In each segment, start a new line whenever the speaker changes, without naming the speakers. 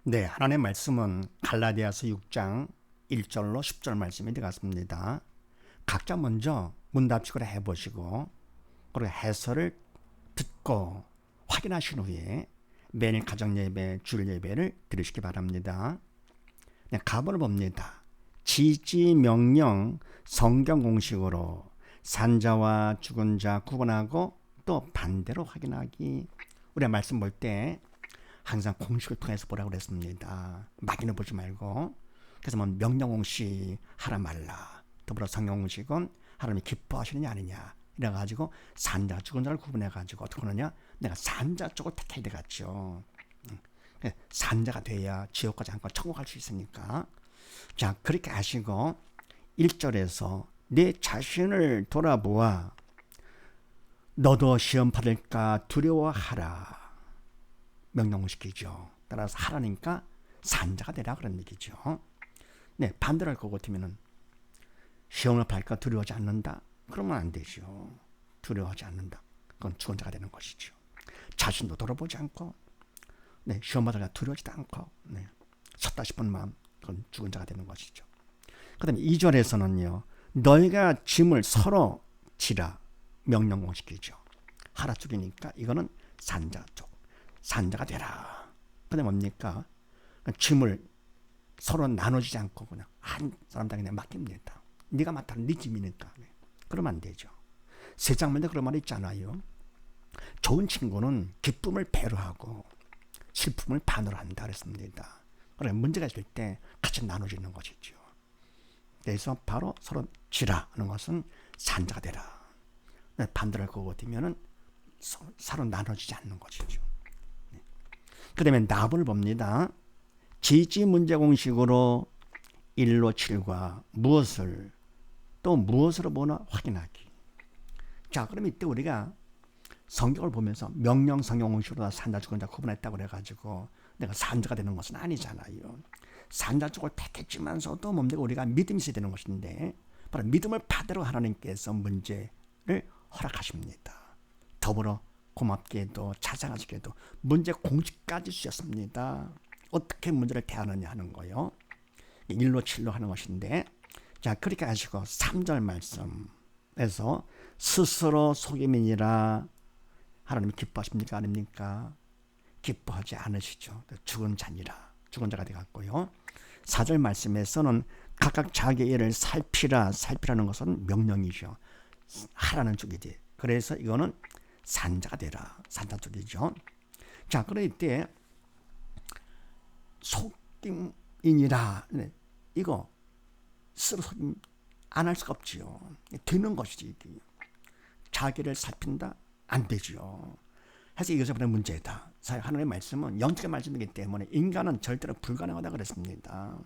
네, 하나님의 말씀은 갈라디아서 6장 1절로 10절 말씀이 되겠습니다. 각자 먼저 문답식으로 해보시고 그리고 해설을 듣고 확인하신 후에 매일 가정예배, 주일예배를 드리시기 바랍니다. 네, 가본을 봅니다. 지지, 명령, 성경 공식으로 산자와 죽은 자 구분하고 또 반대로 확인하기. 우리가 말씀 볼 때 항상 공식을 통해서 보라고 그랬습니다. 막연히 보지 말고. 그래서 뭐 명령 공식 하라 말라. 더불어 성경 공식은 하나님이 기뻐하시느냐 아니냐. 이래가지고 산자 죽은 자를 구분해가지고 어떻게 하느냐. 내가 산자 쪽을 택해야 되겠죠. 산자가 돼야 지옥 가지 않고 천국 갈 수 있으니까. 자, 그렇게 하시고 1절에서 내 자신을 돌아보아 너도 시험 받을까 두려워하라. 명령시키죠. 따라서 하라니까 산자가 되라 그런 얘기죠. 네, 반대로 할 것 같으면 시험을 받을까 두려워하지 않는다. 그러면 안 되죠. 두려워하지 않는다. 그건 죽은 자가 되는 것이죠. 자신도 돌아보지 않고 시험 받을까 두려워하지도 않고 섰다 싶은 마음, 그건 죽은 자가 되는 것이죠. 그 다음에 2절에서는요. 너희가 짐을 서로 지라 명령시키죠. 하라 쪽이니까 이거는 산자 쪽. 산자가 되라. 근데 뭡니까? 짐을 서로 나눠지지 않고 그냥 한 사람당 그냥 맡깁니다. 네가 맡아라. 네 짐이니까. 그러면 안 되죠. 세상만에 그런 말이 있잖아요. 좋은 친구는 기쁨을 배려하고 슬픔을 반으로 한다 그랬습니다. 그러니까 문제가 있을 때 같이 나눠지는 것이죠. 그래서 바로 서로 지라 하는 것은 산자가 되라. 반대로 할 거고 되면은 서로 나눠지지 않는 것이죠. 그 다음에 나분을 봅니다. 지지 문제 공식으로 1로 7과 무엇을 또 무엇으로 보나 확인하기. 자, 그럼 이때 우리가 성경을 보면서 명령 성경 공식으로 산자 죽은 자 구분했다고 그래가지고 내가 산자가 되는 것은 아니잖아요. 산자 쪽을 택했지만서도 뭡니까? 우리가 믿음이 있어야 되는 것인데 바로 믿음을 받으러 하나님께서 문제를 허락하십니다. 더불어 고맙게도 자상하시게도 문제 공식까지 주셨습니다. 어떻게 문제를 대하느냐 하는 거요. 1로 7로 하는 것인데, 자, 그렇게 하시고 3절 말씀에서 스스로 속임이니라. 하나님이 기뻐하십니까 아닙니까? 기뻐하지 않으시죠. 죽은 자니라. 죽은 자가 되었고요. 4절 말씀에서는 각각 자기 일을 살피라는 것은 명령이죠. 하라는 쪽이지. 그래서 이거는 산자가 되라. 산자 쪽이죠. 자, 그럴 때 속임이니라. 이거 스스로 속임 안 할 수가 없지요. 되는 것이지. 자기를 살핀다? 안 되지요. 그래서 이것이 바로 문제다. 하나님의 말씀은 영적인 말씀이기 때문에 인간은 절대로 불가능하다 그랬습니다.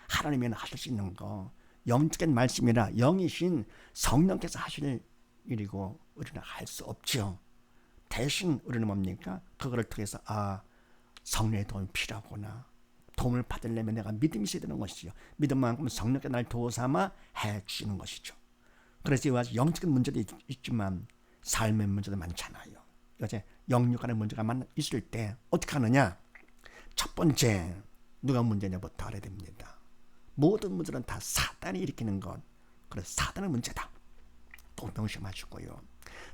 하나님이 하실 수 있는 거 영적인 말씀이라 영이신 성령께서 하실 일이고 우리는 할 수 없죠. 대신 우리는 뭡니까? 그거를 통해서 성령의 도움이 필요하구나. 도움을 받으려면 내가 믿음이 있어야 되는 것이죠. 믿음만큼 성령께서 날 도우삼아 해주시는 것이죠. 그래서 이와 영적인 문제도 있지만 삶의 문제도 많잖아요. 이제 영육간의 문제가 있을 때 어떻게 하느냐? 첫 번째 누가 문제냐부터 알아야 됩니다. 모든 문제는 다 사단이 일으키는 것. 그래서 사단의 문제다. 꼭 명심하시고요.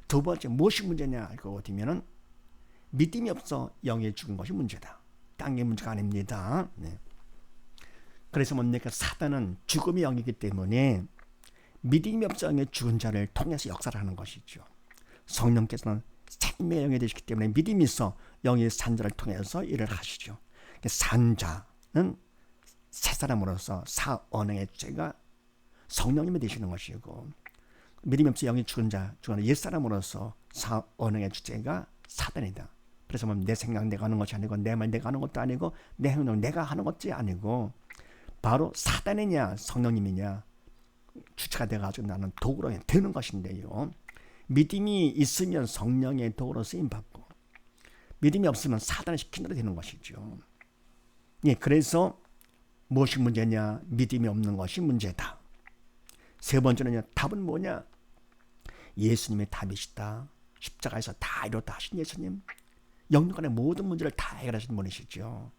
두 번째 무엇이 문제냐 알고 보면은 믿음이 없어 영이 죽은 것이 문제다. 땅의 문제가 아닙니다. 그래서 뭡니까? 사단은 죽음의 영이기 때문에 믿음이 없어 영의 죽은 자를 통해서 역사를 하는 것이죠. 성령께서는 생명의 영이 되시기 때문에 믿음이 있어 영의 산자를 통해서 일을 하시죠. 산자는 새 사람으로서 사언행의 주체가 성령님이 되시는 것이고 믿음이 없어 영이 죽은 옛사람으로서 사언행의 주체가 사단이다. 그래서 내 생각 내가 하는 것이 아니고 내 말 내가 하는 것도 아니고 내 행동 내가 하는 것이 아니고 바로 사단이냐 성령님이냐 주체가 돼가지고 나는 도구로 되는 것인데요. 믿음이 있으면 성령의 도구로 쓰임받고 믿음이 없으면 사단을 시킨 대로 되는 것이죠. 그래서 무엇이 문제냐? 믿음이 없는 것이 문제다. 세 번째는 답은 뭐냐? 예수님의 답이시다. 십자가에서 다 이뤘다 하신 예수님. 영육간의 모든 문제를 다 해결하신 분이시죠.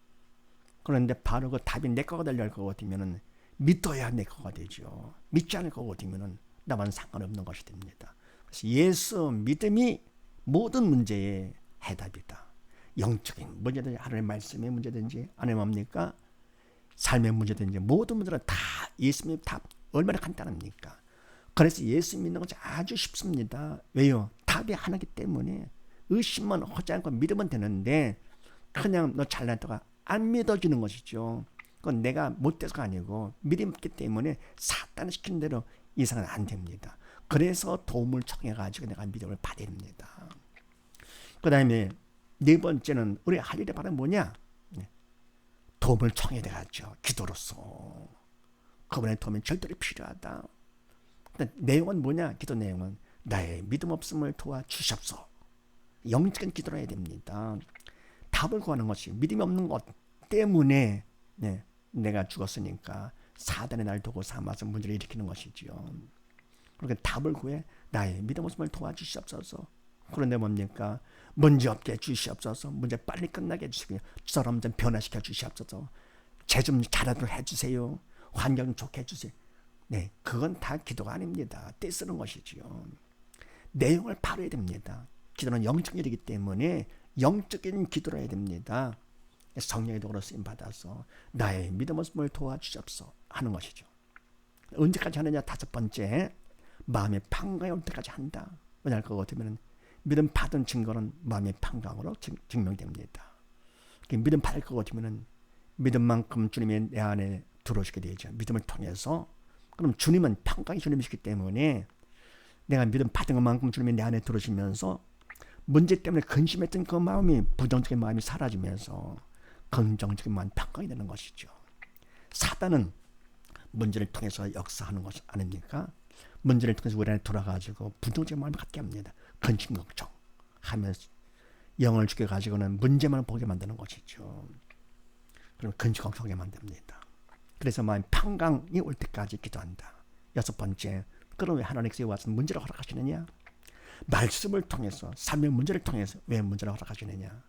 그런데 바로 그 답이 내 거가 되려 할 것 같으면은 믿어야 내 거가 되죠. 믿지 않을 것 같으면은 나만 상관없는 것이 됩니다. 그래서 예수 믿음이 모든 문제의 해답이다. 영적인 문제든지 하나님의 말씀의 문제든지 아니면 뭡니까? 삶의 문제든지 모든 문제는 다 예수님의 답 얼마나 간단합니까? 그래서 예수 믿는 것이 아주 쉽습니다. 왜요? 답이 하나이기 때문에 의심만 하지 않고 믿으면 되는데 그냥 너 잘났다가 안 믿어지는 것이죠. 그건 내가 못돼서가 아니고 믿음이 없기 때문에 사탄이 시키는 대로 이상은 안 됩니다. 그래서 도움을 청해가지고 내가 믿음을 받아야 됩니다. 그 다음에 네 번째는 우리 할 일이 바로 뭐냐? 도움을 청해야 되겠죠. 기도로서. 그분의 도움이 절대로 필요하다. 내용은 뭐냐? 기도 내용은 나의 믿음 없음을 도와주시옵소서. 영적인 기도를 해야 됩니다. 답을 구하는 것이 믿음이 없는 것 때문에 내가 죽었으니까 사단이 날 도구 삼아서 문제를 일으키는 것이지요. 그렇게 답을 구해 나의 믿음 없음을 도와주시옵소서. 그런데 뭡니까? 문제 없게 해주시옵소서. 문제 빨리 끝나게 해주시고요. 사람 좀 변화시켜 주시옵소서. 제 좀 잘하도록 해주세요. 환경 좋게 해주세요. 네, 그건 다 기도가 아닙니다. 떼쓰는 것이지요. 내용을 바로야 됩니다. 기도는 영적 일이기 때문에 영적인 기도를 해야 됩니다. 성령의 도구로 쓰임 받아서 나의 믿음 없음을 도와주시옵소서 하는 것이죠. 언제까지 하느냐? 다섯 번째, 마음의 평강이 올 때까지 한다. 왜냐할 것 같으면 믿음 받은 증거는 마음의 평강으로 증명됩니다. 믿음 받을 것 같으면 믿음만큼 주님이 내 안에 들어오시게 되죠. 믿음을 통해서. 그럼 주님은 평강이 주님이시기 때문에 내가 믿음 받은 것만큼 주님이 내 안에 들어오시면서 문제 때문에 근심했던 그 마음이 부정적인 마음이 사라지면서 긍정적인 마음 평강이 되는 것이죠. 사단은 문제를 통해서 역사하는 것 아닙니까? 문제를 통해서 우리 안에 돌아가지고 부정적인 마음을 갖게 합니다. 근심 걱정 하면서 영을 죽여가지고는 문제만 보게 만드는 것이죠. 그럼 근심 걱정하게 만듭니다. 그래서 마음 평강이 올 때까지 기도한다. 여섯 번째, 그럼 왜 하나님께서 와서 문제를 허락하시느냐? 말씀을 통해서, 삶의 문제를 통해서 왜 문제를 허락하시느냐?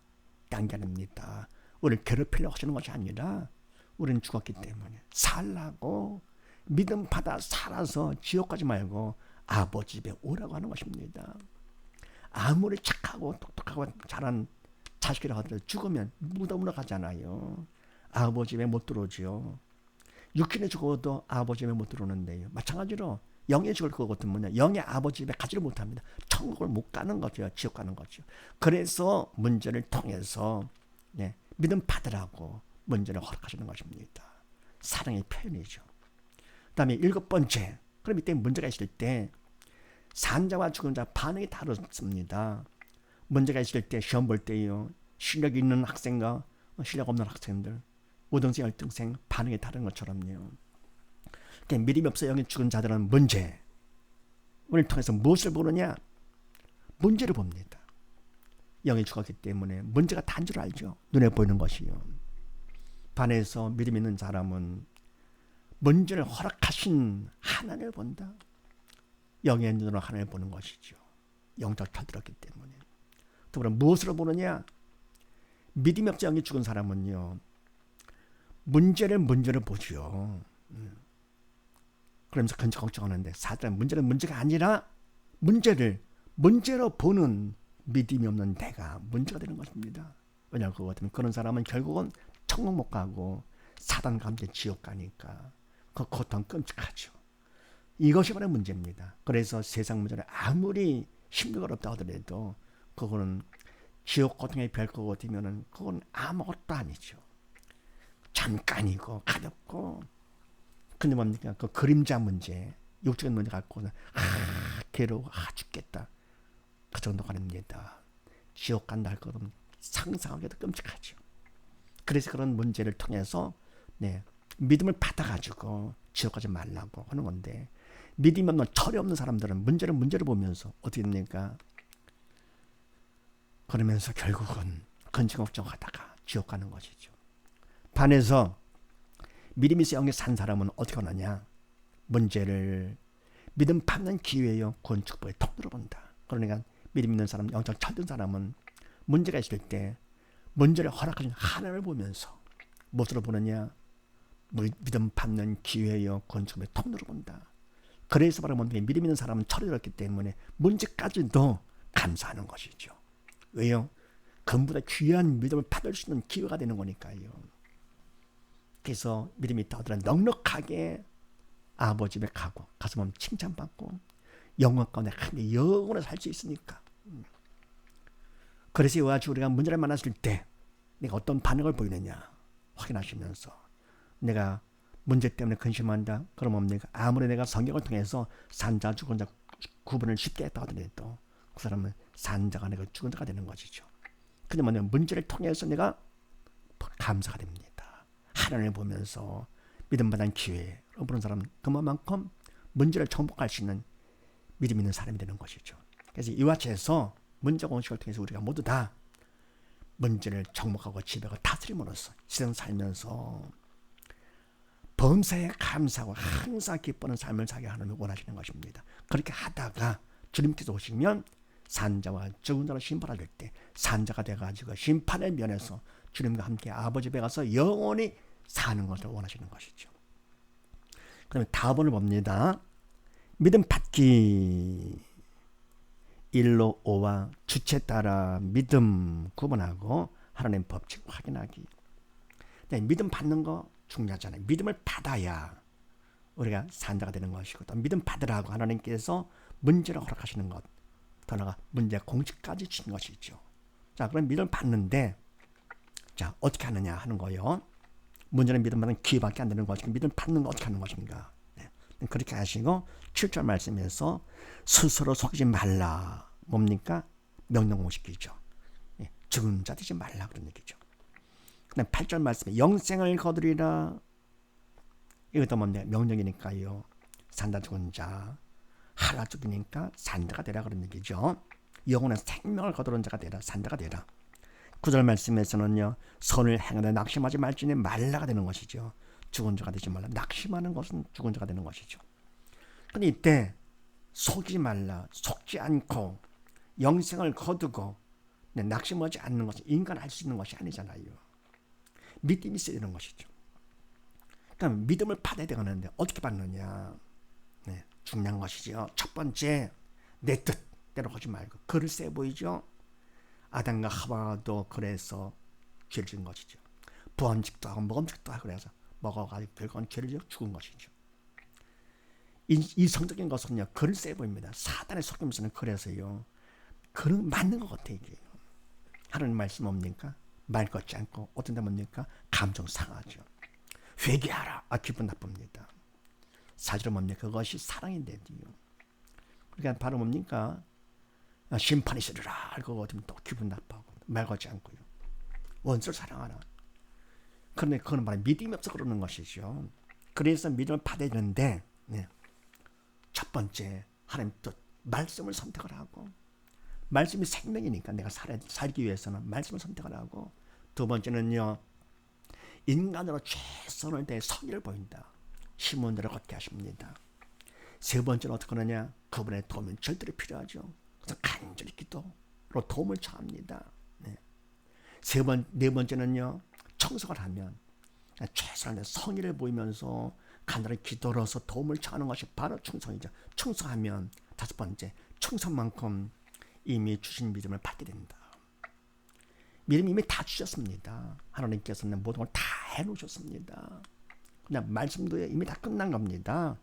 딴 게 아닙니다. 우리를 괴롭히려고 하시는 것이 아니라 우리는 죽었기 때문에 살라고 믿음 받아 살아서 지옥 가지 말고 아버지 집에 오라고 하는 것입니다. 아무리 착하고 똑똑하고 잘한 자식이라고 하더라도 죽으면 무덤으로 가잖아요. 아버지 집에 못 들어오지요. 육신에 죽어도 아버지 집에 못 들어오는데요. 마찬가지로 영에 죽을 것 같으면 영의 아버지 집에 가지를 못합니다. 천국을 못 가는 거죠. 지옥 가는 거죠. 그래서 문제를 통해서 믿음 받으라고 문제를 허락하시는 것입니다. 사랑의 표현이죠. 그 다음에 일곱 번째, 그럼 이때 문제가 있을 때 산자와 죽은 자 반응이 다릅니다. 문제가 있을 때 시험 볼 때요. 실력 있는 학생과 실력 없는 학생들, 5등생, 1등생 반응이 다른 것처럼요. 믿음이 없어 영이 죽은 자들은 문제, 우리를 통해서 무엇을 보느냐? 문제를 봅니다. 영이 죽었기 때문에 문제가 단 줄 알죠. 눈에 보이는 것이요. 반해서 믿음 있는 사람은 문제를 허락하신 하나님을 본다. 영의 눈으로 하나님을 보는 것이죠. 영적 철들었기 때문에. 더불어 무엇으로 보느냐? 믿음이 없어 영이 죽은 사람은요. 문제를 보죠. 그러면서 근처 걱정하는데 사단은 문제는 문제가 아니라 문제로 보는 믿음이 없는 내가 문제가 되는 것입니다. 왜냐하면 그거 같으면 그런 사람은 결국은 천국 못 가고 사단 가운데 지옥 가니까 그 고통 끔찍하죠. 이것이 바로 문제입니다. 그래서 세상 문제는 아무리 힘들고 어렵다 하더라도 그거는 지옥 고통에 별 것 같으면 그건 아무것도 아니죠. 잠깐이고 가볍고. 근데 뭡니까? 그 그림자 문제, 육적인 문제 갖고는 괴로워, 죽겠다. 그 정도가 아닙니다. 지옥 간다 할 것은 상상하기도 끔찍하죠. 그래서 그런 문제를 통해서 믿음을 받아가지고 지옥 가지 말라고 하는 건데, 믿음이 없는 철이 없는 사람들은 문제를 보면서 어떻게 됩니까? 그러면서 결국은 근심 걱정하다가 지옥 가는 것이죠. 반해서 믿음이 있어 영에 산 사람은 어떻게 하느냐? 문제를 믿음 받는 기회요, 구원 축복의 통로로 본다. 그러니까 믿음 있는 사람, 영적 철든 사람은 문제가 있을 때 문제를 허락하신 하나님을 보면서 무엇으로 보느냐? 믿음 받는 기회여 권총의 통로로 본다. 그래서 바로 믿음 있는 사람은 철이 들었기 때문에 문제까지도 감사하는 것이죠. 왜요? 그보다 귀한 믿음을 받을 수 있는 기회가 되는 거니까요. 그래서 믿음이 있다 하더라도 넉넉하게 아버지 집에 가서 보면 칭찬받고 영원 가운데 영원히 살 수 있으니까. 그래서 이와 같이 우리가 문제를 만났을 때 내가 어떤 반응을 보이느냐 확인하시면서, 내가 문제 때문에 근심한다. 그럼 뭡니까? 아무리 내가 성경을 통해서 산자 죽은 자 구분을 쉽게 했다 하더라도 그 사람은 산자가 아니고 죽은 자가 되는 것이죠. 근데 뭐냐, 문제를 통해서 내가 감사가 됩니다. 하나님을 보면서 믿음 받은 기회를 보는 사람은 그만큼 문제를 정복할 수 있는 믿음 있는 사람이 되는 것이죠. 그래서 이와 같이 해서 문제 공식을 통해서 우리가 모두 다 문제를 정복하고 지배하고 다스림으로써 세상 살면서 범사에 감사하고 항상 기뻐하는 삶을 살게 하나님이 원하시는 것입니다. 그렇게 하다가 주님께서 오시면 산자와 죽은 자로 심판할 때 산자가 돼가지고 심판의 면에서 주님과 함께 아버지 집에 가서 영원히 사는 것을 원하시는 것이죠. 그 다음에 다음을 봅니다. 믿음 받기 1로 5와 주체 따라 믿음 구분하고 하나님 법칙 확인하기. 네, 믿음 받는 거 중요하잖아요. 믿음을 받아야 우리가 산자가 되는 것이고, 또 믿음 받으라고 하나님께서 문제를 허락하시는 것, 더 나아가 문제 공식까지 주신 것이죠. 자, 그럼 믿음을 받는데 자 어떻게 하느냐 하는 거요. 문제는 믿음 받는 기회밖에 안 되는 것이고 믿음 받는 거 어떻게 하는 것인가. 네. 그렇게 하시고 7절 말씀에서 스스로 속이지 말라. 뭡니까? 명령 공식이죠. 네. 죽은 자 되지 말라 그런 얘기죠. 그다음 8절 말씀에 영생을 거두리라. 이것도 뭡니까? 명령이니까요. 산다 죽은 자, 하라 죽이니까 산자가 되라 그런 얘기죠. 영혼의 생명을 거두는 자가 되라, 산자가 되라. 9절 말씀에서는요, 선을 행하되 낙심하지 말지니 말라가 되는 것이죠. 죽은 자가 되지 말라. 낙심하는 것은 죽은 자가 되는 것이죠. 근데 이때 속이지 말라, 속지 않고 영생을 거두고 낙심하지 않는 것은 인간 할 수 있는 것이 아니잖아요. 믿음이 있어야 되는 것이죠. 그러니까 믿음을 받아야 되는데 어떻게 받느냐. 네, 중요한 것이죠. 첫 번째, 내 뜻대로 하지 말고. 글쎄 보이죠? 아담과 하와도 그래서 죄를 지은 것이죠. 부엄직도 하고 먹음직도 하고 그래서 먹어가지고 결국은 죄를 지어 죽은 것이죠. 이성적인 것은요, 글쎄 보입니다. 사단의 속임수는 그래서요, 그런 맞는 것 같아요. 이게 하나님 말씀 뭡니까? 말 걷지 않고 어떤 데 뭡니까? 감정 상하죠. 회개하라. 기분 나쁩니다. 사실은 뭡니까? 그것이 사랑인데요. 그러니까 바로 뭡니까? 심판이 있으리라. 그거 어쩌면 또 기분 나빠하고 말 걷지 않고요. 원수를 사랑하라. 그런데 그건 바로 믿음이 없어 그러는 것이죠. 그래서 믿음을 받아야 되는데, 네. 첫 번째 하나님 뜻 말씀을 선택을 하고, 말씀이 생명이니까 내가 살기 위해서는 말씀을 선택을 하고, 두 번째는요, 인간으로 최선을 다해 성의를 보인다. 시몬들을 걷게 하십니다. 세 번째는 어떻게 하느냐? 그분의 도움이 절대로 필요하죠. 그래서 간절히 기도로 도움을 청합니다. 네. 네 번째는요, 청석을 하면 최선을 다해 성의를 보이면서 간절히 기도로서 도움을 청하는 것이 바로 충성이죠. 충성하면 다섯 번째, 충성만큼 이미 주신 믿음을 받게 된다. 믿음 이미 다 주셨습니다. 하나님께서는 모든 걸 다 해놓으셨습니다. 그냥 말씀도 이미 다 끝난 겁니다.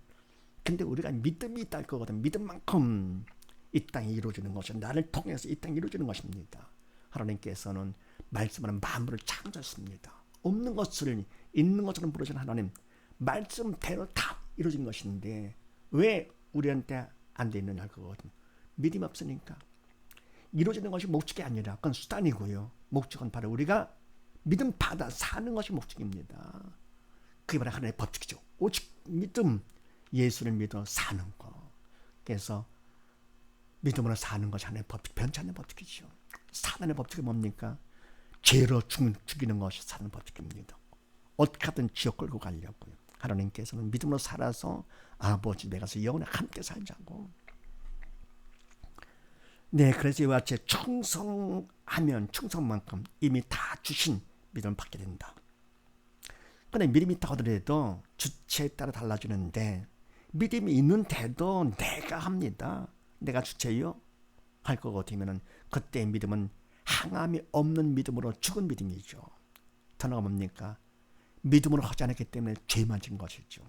근데 우리가 믿음이 있다 할 거거든. 믿음만큼 이 땅이 이루어지는 것은 나를 통해서 이 땅이 이루어지는 것입니다. 하나님께서는 말씀으로 만물을 창조했습니다. 없는 것을 있는 것처럼 부르신 하나님, 말씀대로 다 이루어진 것인데 왜 우리한테 안 돼 있느냐 그거거든. 믿음이 없으니까. 이루어지는 것이 목적이 아니라 그건 수단이고요. 목적은 바로 우리가 믿음 받아 사는 것이 목적입니다. 그게 바로 하나님의 법칙이죠. 오직 믿음, 예수를 믿어 사는 거. 그래서 믿음으로 사는 것이 하나님의 법칙, 변치 않는 법칙이죠. 사단의 법칙이 뭡니까? 죄로 죽이는 것이 사단의 법칙입니다. 어떻게 하든 지옥 끌고 가려고요. 하나님께서는 믿음으로 살아서 아버지 집에 가서 영원히 함께 살자고. 네, 그래서 이와 같이 충성하면 충성만큼 이미 다 주신 믿음을 받게 된다. 근데 믿음이 있다고 하더라도 주체에 따라 달라지는데 믿음이 있는데도 내가 합니다. 내가 주체요? 할 것 같으면 그때 믿음은 항암이 없는 믿음으로 죽은 믿음이죠. 단어가 뭡니까? 믿음으로 하지 않았기 때문에 죄만 진 것이죠.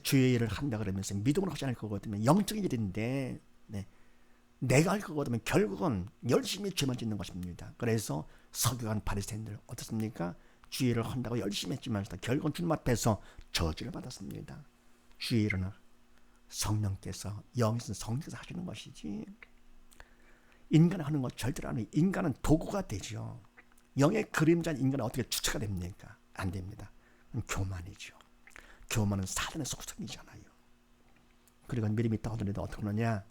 주의 일을 한다 그러면서 믿음으로 하지 않을 것 같으면 영적인 일인데 네. 내가 할 것 같으면 결국은 열심히 죄만 짓는 것입니다. 그래서 서기관 바리새인들 어떻습니까? 주의 일을 한다고 열심히 했지만 결국은 주님 앞에서 저주를 받았습니다. 주의 일은 성령께서 영에서 성령께서 하시는 것이지 인간이 하는 것 절대로 안 해요. 인간은 도구가 되죠. 영의 그림자인 인간은 어떻게 주체가 됩니까? 안 됩니다. 교만이죠. 교만은 사단의 속성이잖아요. 그리고 믿음이 있다고 하더라도 어떻게 하느냐?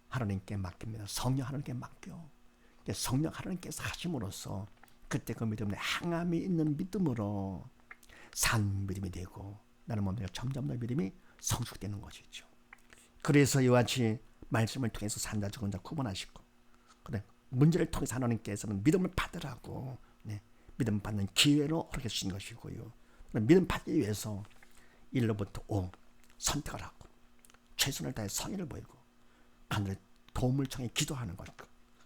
하나님께 맡깁니다. 성령 하나님께 맡겨. 성령 하나님께서 하심으로써 그때 그 믿음은 항암이 있는 믿음으로 산 믿음이 되고 나는 뭡니까? 점점 더 믿음이 성숙되는 것이죠. 그래서 이와 같이 말씀을 통해서 산자 죽은 자 구분하시고 그래 문제를 통해서 하나님께서는 믿음을 받으라고 믿음 받는 기회로 허락해 주신 것이고요. 믿음 받기 위해서 1로부터 5 선택을 하고 최선을 다해 성의를 보이고 하늘의 도움을 청해 기도하는 것이고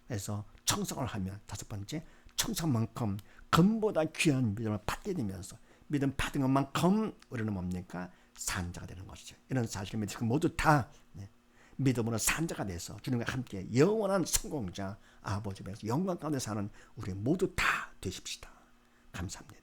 그래서 청성을 하면 5번째 청성만큼 금보다 귀한 믿음을 받게 되면서 믿음 받은 것만큼 우리는 뭡니까? 산자가 되는 것이죠. 이런 사실을 지금 모두 다 믿음으로 산자가 돼서 주님과 함께 영원한 성공자 아버지 앞에서 영광 가운데 사는 우리 모두 다 되십시다. 감사합니다.